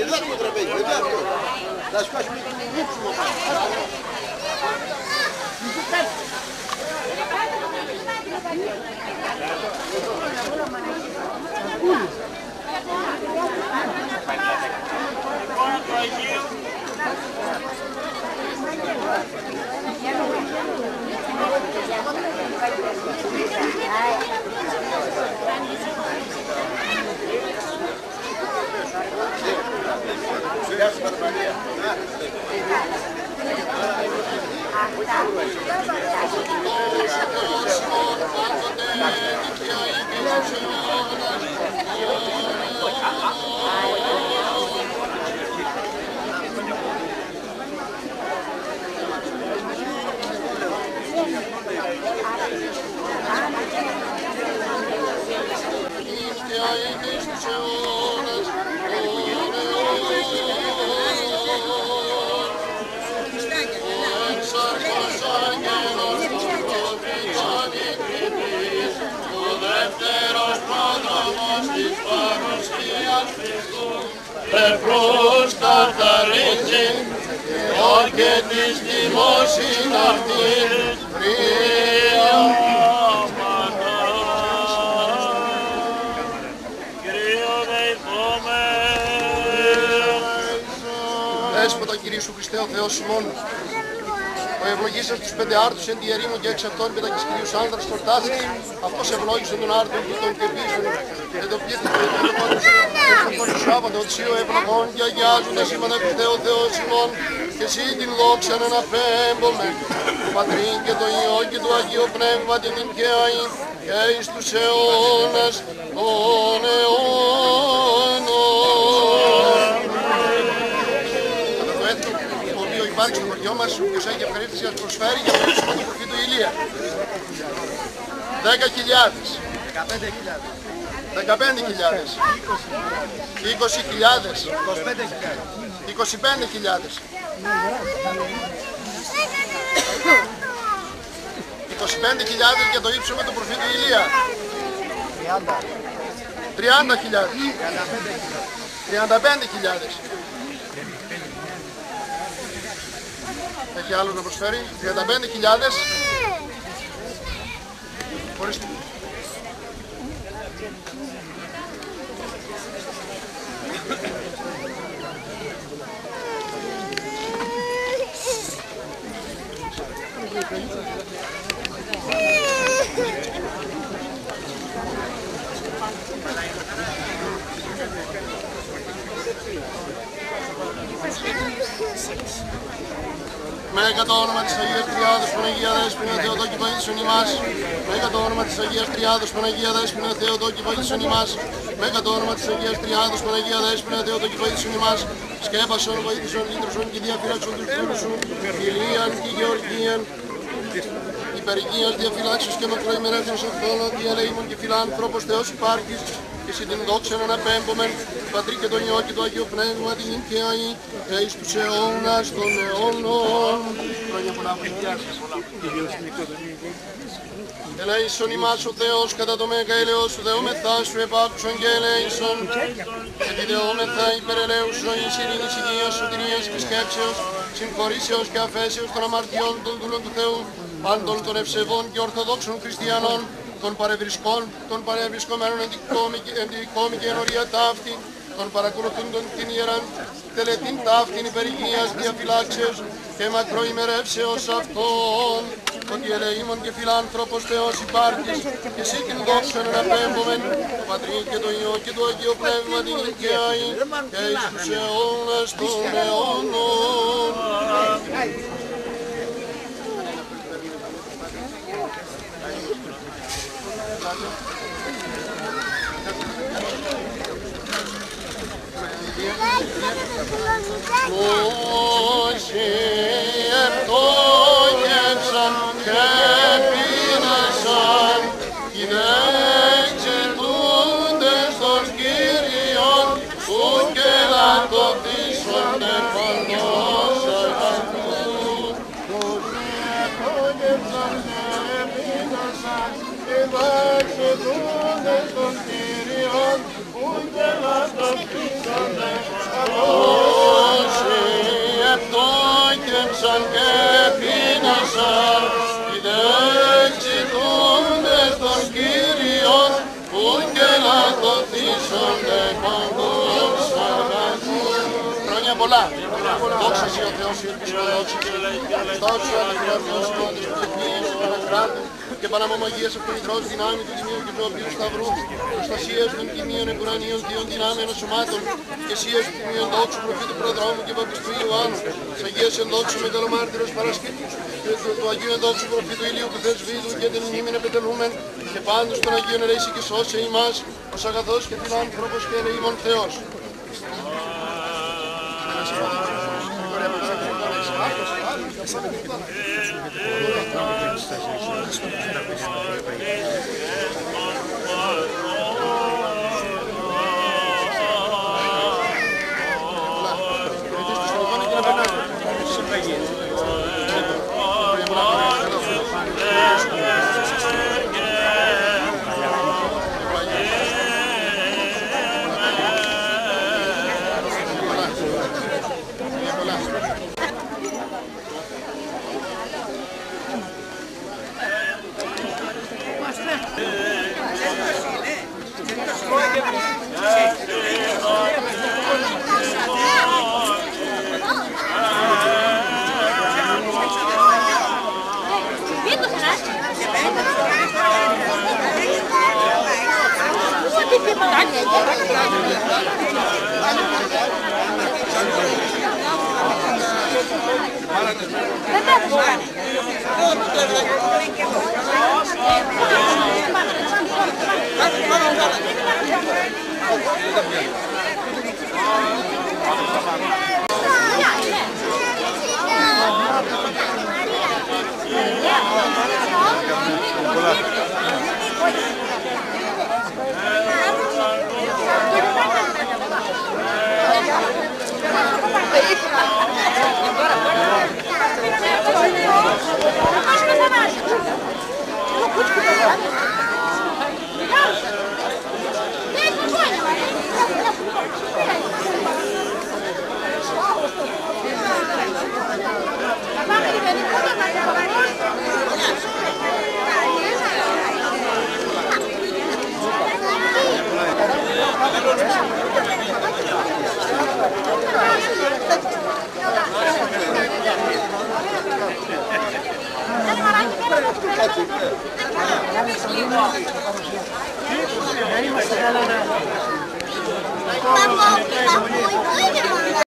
Εδώ το τραπέζι, εδώ αυτό. Θα σκάσουμε τον γύψιμο. Προς καθαρίζει και της δημόσιν αυτής πριάματα. Κυρίω δεηθόμεν. Δέσποτα Κυρίου Χριστέ ο Θεός ημών, ο ευλογήσας τους πέντε άρτους εν τη ερήμο και εξ αυτών πέτακες Κυρίους άνδρας χορτάσεις, αυτός ευλόγησαν τον άρτον και τον κεπίσον, και το πλήθη του ευλογόντος, και στον Σάββατο τσίου ευλογών και αγιάζουν εσήμανα Χριστέ ο Θεός ημών, και εσύ την δόξαν αναπέμπομε, του Πατρήν και το Υιό και του Αγίου Πνεύματι την Θεάη, και εις τους αιώνας των αιώνων. Υπάρχει στο χωριό μας, ποιος έχει ευχαρίστηση να προσφέρει για το ίσιμο του προφήτου Ηλία. 10.000. 15.000. 20.000. 25.000. 25.000 για το ύψωμα του προφήτου Ηλία. 30.000. 35.000. Έχει άλλος να προσφέρει, 35.000. Ορίστε. Μέγα το όνομα της Αγίας Τριάδος Παναγία Δέσποινα Θεοτόκη βοήθησον ημάς. Μέγα το όνομα της Αγίας Τριάδος Παναγία Δέσποινα Θεοτόκη βοήθησον ημάς. Μέγα το όνομα της Αγίας Τριάδος Παναγία Δέσποινα Θεοτόκη βοήθησον ημάς. Σκέπασον, βοήθησον, λύτρωσον και διαφύλαξον τους φίλους σου. Ηλίαν και Γεωργίαν. Υπερηγίας διαφυλάξεως και μακροημερεύσεως αυτόν ότι ελεήμων και φιλάνθρωπος Θεός υπάρχεις. Και εσύ την δόξαν αναπέμπομεν, του Πατρί και τον Υιό και το Αγίο Πνεύμα την νικαίη, και εις τους αιώνας των αιώνων. Χρόνια πολλά, παιδιά σας. Ελέησον ημάς ο Θεός κατά το μέγα ελαιός σου δεόμεθά σου επάκουσον και ελέησον. Και τη δεόμεθα υπερελέουσον εις ειρήνης υγείας, σωτηρίας και σκέψεως, συμφορήσεως και αφέσεως των αμαρτιών των δούλων του Θεού, πάντων των ευσεβών και ορθοδόξων χριστιανών, των παρευρισκομένων εν τη κόμη και ενορία ταύτη, των παρακολουθούντων την ιεράν τελετήν ταύτην υπερηγίας διαφυλάξεως και μακροημερεύσεως αυτών, ότι ελεήμων και φιλάνθρωπος Θεός υπάρχεις, και εσύ την δόξαν αναπέμπομεν, το Πατρί και το Υιό και το Αγίο Πνεύμα την νικαίη, και εις τους αιώνας των αιώνων. Όσοι ευτόχευσαν και πείνασαν, οι δε εξετούντες των Κύριων, ου και λατωθήσονται παντός αγαθούς. Όσοι ευτόχευσαν και πείνασαν, οι δε εξετούντες των Κύριων, ου και όσοι ευτόχευσαν και πείνασαν, οι δε εξητούντες των Κύριων, που και λαθωθήσονται παντός αγαθούν. Χρόνια πολλά. Δόξα Συ ο Θεός, η ελπίς Θεός, δόξα ο Θεός, ο Θεός, ο Θεός, και Παναμομαγίας αυτού μητρός δυνάμει του Τιμίου και του Οποίου Σταυρού, προστασίας των Τιμίων Εμπουρανίων Θείων δυνάμεων σωμάτων, και Σίας του Τιμίων Δόξου Προφήτου Προδρόμου και Βαπτιστού Ιωάννου, της Αγίας Ενδόξου Μεγαλομάρτυρος Παρασκευής, του Αγίου Ενδόξου Προφήτου Ηλίου του Θεσβίδου και την μνήμην επετελούμεν, και πάντως των Αγίων ελέηση και σώσε ημάς, ως αγαθός και φιλάνθρωπος και ελεήμων Θεός. Vamos,